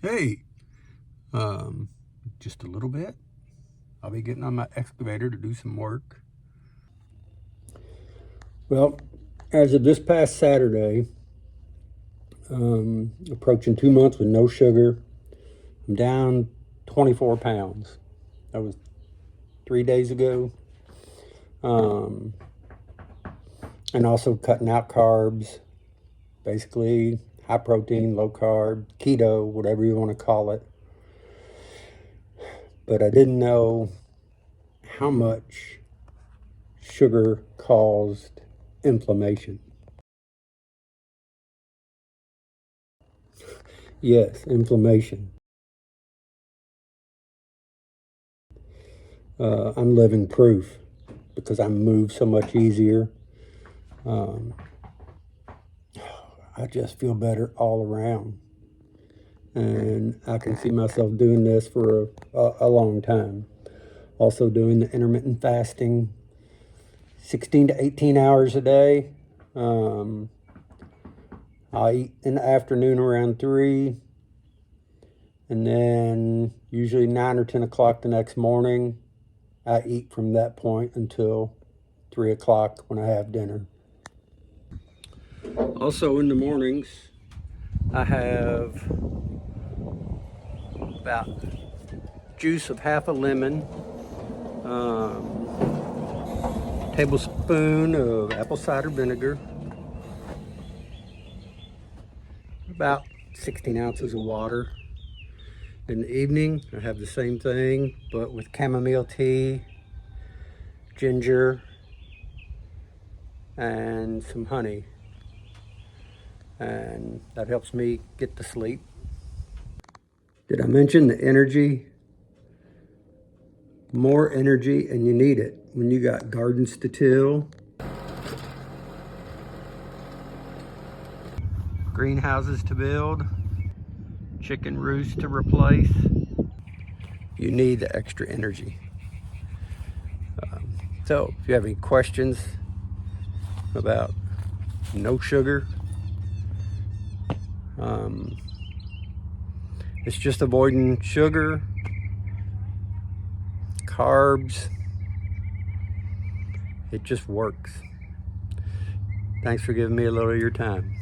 Hey, just a little bit. I'll be getting on my excavator to do some work. Well, as of this past Saturday, approaching 2 months with no sugar, I'm down 24 pounds. That was 3 days ago. And also cutting out carbs, basically high protein, low carb, keto, whatever you want to call it. But I didn't know how much sugar caused inflammation. Yes, inflammation. I'm living proof because I move so much easier. I just feel better all around. And I can see myself doing this for a long time. Also doing the intermittent fasting, 16 to 18 hours a day. I eat in the afternoon around 3, and then usually 9 or 10 o'clock the next morning. I eat from that point until 3 o'clock when I have dinner. Also in the mornings, I have about juice of half a lemon, tablespoon of apple cider vinegar, about 16 ounces of water. In the evening, I have the same thing, but with chamomile tea, ginger, and some honey. And that helps me get to sleep. Did I mention the energy? More energy, and you need it when you got gardens to till, greenhouses to build, chicken roosts to replace. You need the extra energy. So if you have any questions about no sugar, it's just avoiding sugar, carbs. It just works. Thanks for giving me a little of your time.